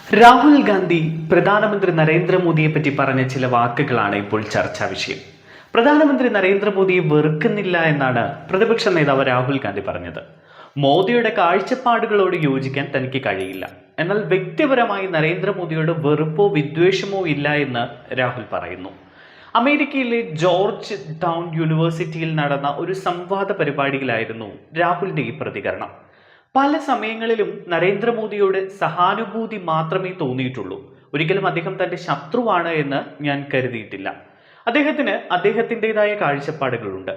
രാഹുൽ ഗാന്ധി പ്രധാനമന്ത്രി നരേന്ദ്രമോദിയെ പറ്റി പറഞ്ഞ ചില വാക്കുകളാണ് ഇപ്പോൾ ചർച്ചാ വിഷയം. പ്രധാനമന്ത്രി നരേന്ദ്രമോദിയെ വെറുക്കുന്നില്ല എന്നാണ് പ്രതിപക്ഷ നേതാവ് രാഹുൽ ഗാന്ധി പറഞ്ഞത്. മോദിയുടെ കാഴ്ചപ്പാടുകളോട് യോജിക്കാൻ തനിക്ക് കഴിയില്ല, എന്നാൽ വ്യക്തിപരമായി നരേന്ദ്രമോദിയോട് വെറുപ്പോ വിദ്വേഷമോ ഇല്ല എന്ന് രാഹുൽ പറയുന്നു. അമേരിക്കയിലെ ജോർജ് ടൗൺ യൂണിവേഴ്സിറ്റിയിൽ നടന്ന ഒരു സംവാദ പരിപാടിയിലായിരുന്നു രാഹുലിന്റെ ഈ പ്രതികരണം. പല സമയങ്ങളിലും നരേന്ദ്രമോദിയോട് സഹാനുഭൂതി മാത്രമേ തോന്നിയിട്ടുള്ളൂ. ഒരിക്കലും അദ്ദേഹം തന്റെ ശത്രുവാണ് എന്ന് ഞാൻ കരുതിയിട്ടില്ല. അദ്ദേഹത്തിന് അദ്ദേഹത്തിൻ്റെതായ കാഴ്ചപ്പാടുകളുണ്ട്,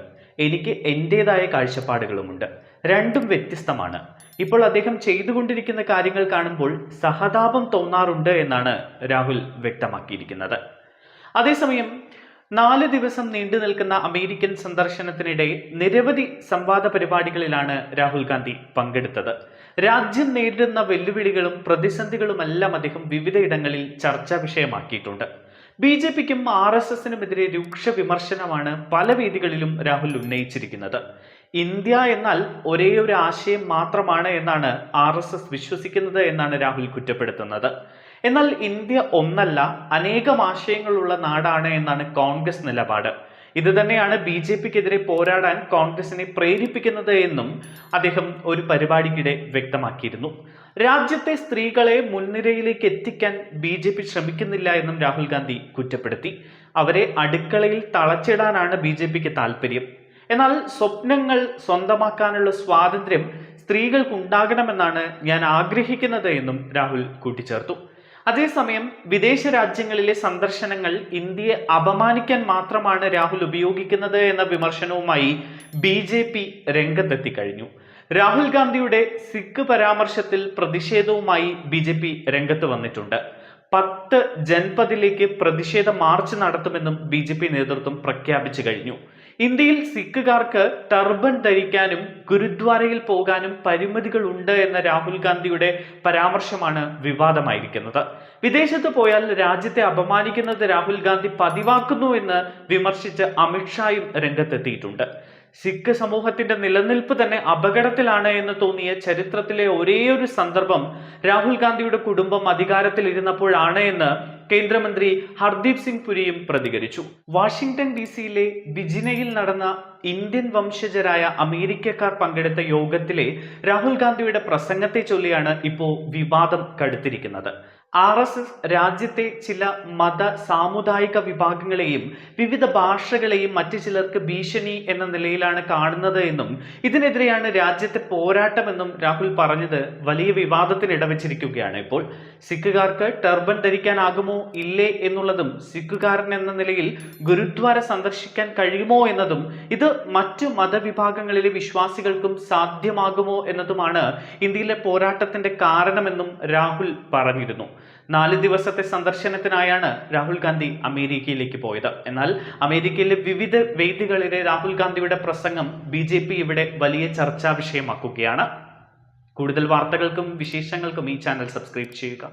എനിക്ക് എൻ്റെതായ കാഴ്ചപ്പാടുകളുമുണ്ട്. രണ്ടും വ്യത്യസ്തമാണ്. ഇപ്പോൾ അദ്ദേഹം ചെയ്തുകൊണ്ടിരിക്കുന്ന കാര്യങ്ങൾ കാണുമ്പോൾ സഹതാപം തോന്നാറുണ്ട് എന്നാണ് രാഹുൽ വ്യക്തമാക്കിയിരിക്കുന്നത്. അതേസമയം 4 ദിവസം നീണ്ടു നിൽക്കുന്ന അമേരിക്കൻ സന്ദർശനത്തിനിടെ നിരവധി സംവാദ പരിപാടികളിലാണ് രാഹുൽ ഗാന്ധി പങ്കെടുത്തത്. രാജ്യം നേരിടുന്ന വെല്ലുവിളികളും പ്രതിസന്ധികളുമെല്ലാം അദ്ദേഹം വിവിധയിടങ്ങളിൽ ചർച്ചാ വിഷയമാക്കിയിട്ടുണ്ട്. BJPക്കും RSSനുമെതിരെ രൂക്ഷ വിമർശനമാണ് പല വേദികളിലും രാഹുൽ ഉന്നയിച്ചിരിക്കുന്നത്. ഇന്ത്യ എന്നാൽ ഒരേ ഒരു ആശയം മാത്രമാണ് എന്നാണ് RSS വിശ്വസിക്കുന്നത് എന്നാണ് രാഹുൽ കുറ്റപ്പെടുത്തുന്നത്. എന്നാൽ ഇന്ത്യ ഒന്നല്ല, അനേകം ആശയങ്ങളുള്ള നാടാണ് എന്നാണ് കോൺഗ്രസ് നിലപാട്. ഇത് തന്നെയാണ് BJPക്കെതിരെ പോരാടാൻ കോൺഗ്രസിനെ പ്രേരിപ്പിക്കുന്നത് എന്നും അദ്ദേഹം ഒരു പരിപാടിക്കിടെ വ്യക്തമാക്കിയിരുന്നു. രാജ്യത്തെ സ്ത്രീകളെ മുൻനിരയിലേക്ക് എത്തിക്കാൻ BJP ശ്രമിക്കുന്നില്ല എന്നും രാഹുൽ ഗാന്ധി കുറ്റപ്പെടുത്തി. അവരെ അടുക്കളയിൽ തളച്ചിടാനാണ് BJPക്ക് താല്പര്യം. എന്നാൽ സ്വപ്നങ്ങൾ സ്വന്തമാക്കാനുള്ള സ്വാതന്ത്ര്യം സ്ത്രീകൾക്കുണ്ടാകണമെന്നാണ് ഞാൻ ആഗ്രഹിക്കുന്നത് എന്നും രാഹുൽ കൂട്ടിച്ചേർത്തു. അതേസമയം വിദേശ രാജ്യങ്ങളിലെ സന്ദർശനങ്ങൾ ഇന്ത്യയെ അപമാനിക്കാൻ മാത്രമാണ് രാഹുൽ ഉപയോഗിക്കുന്നത് എന്ന വിമർശനവുമായി BJP രംഗത്തെത്തിക്കഴിഞ്ഞു. രാഹുൽ ഗാന്ധിയുടെ സിഖ് പരാമർശത്തിൽ പ്രതിഷേധവുമായി BJP രംഗത്ത് വന്നിട്ടുണ്ട്. 10 ജൻപദിലേക്ക് പ്രതിഷേധ മാർച്ച് നടത്തുമെന്നും BJP നേതൃത്വം പ്രഖ്യാപിച്ചു കഴിഞ്ഞു. ഇന്ത്യയിൽ സിഖുകാർക്ക് ടർബൻ ധരിക്കാനും ഗുരുദ്വാരയിൽ പോകാനും പരിമിതികൾ ഉണ്ട് എന്ന രാഹുൽ ഗാന്ധിയുടെ പരാമർശമാണ് വിവാദമായിരിക്കുന്നത്. വിദേശത്ത് പോയാൽ രാജ്യത്തെ അപമാനിക്കുന്നത് രാഹുൽ ഗാന്ധി പതിവാക്കുന്നു എന്ന് വിമർശിച്ച് അമിത്ഷായും രംഗത്തെത്തിയിട്ടുണ്ട്. സിഖ് സമൂഹത്തിന്റെ നിലനിൽപ്പ് തന്നെ അപകടത്തിലാണ് എന്ന് തോന്നിയ ചരിത്രത്തിലെ ഒരേയൊരു സന്ദർഭം രാഹുൽ ഗാന്ധിയുടെ കുടുംബം അധികാരത്തിൽ ഇരുന്നപ്പോഴാണ് എന്ന് കേന്ദ്രമന്ത്രി ഹർദീപ് സിംഗ് പുരിയും പ്രതികരിച്ചു. വാഷിംഗ്ടൺ DC-യിലെ വിജിനയിൽ നടന്ന ഇന്ത്യൻ വംശജരായ അമേരിക്കക്കാർ പങ്കെടുത്ത യോഗത്തിലെ രാഹുൽ ഗാന്ധിയുടെ പ്രസംഗത്തെ ചൊല്ലിയാണ് ഇപ്പോൾ വിവാദം കടുത്തിരിക്കുന്നത്. RSS രാജ്യത്തെ ചില മത സാമുദായിക വിഭാഗങ്ങളെയും വിവിധ ഭാഷകളെയും മറ്റു ചിലർക്ക് ഭീഷണി എന്ന നിലയിലാണ് കാണുന്നത് എന്നും ഇതിനെതിരെയാണ് രാജ്യത്തെ പോരാട്ടമെന്നും രാഹുൽ പറഞ്ഞത് വലിയ വിവാദത്തിന് ഇടവച്ചിരിക്കുകയാണ്. ഇപ്പോൾ സിഖുകാർക്ക് ടർബൻ ധരിക്കാനാകുമോ ഇല്ലേ എന്നുള്ളതും സിഖുകാരൻ എന്ന നിലയിൽ ഗുരുദ്വാര സന്ദർശിക്കാൻ കഴിയുമോ എന്നതും ഇത് മറ്റു മതവിഭാഗങ്ങളിലെ വിശ്വാസികൾക്കും സാധ്യമാകുമോ എന്നതുമാണ് ഇന്ത്യയിലെ പോരാട്ടത്തിന്റെ കാരണമെന്നും രാഹുൽ പറഞ്ഞിരുന്നു. 4 ദിവസത്തെ സന്ദർശനത്തിനായാണ് രാഹുൽ ഗാന്ധി അമേരിക്കയിലേക്ക് പോയത്. എന്നാൽ അമേരിക്കയിലെ വിവിധ വേദികളിലെ രാഹുൽ ഗാന്ധിയുടെ പ്രസംഗം BJP ഇവിടെ വലിയ ചർച്ചാ വിഷയമാക്കുകയാണ്. കൂടുതൽ വാർത്തകൾക്കും വിശേഷങ്ങൾക്കും ഈ ചാനൽ സബ്സ്ക്രൈബ് ചെയ്യുക.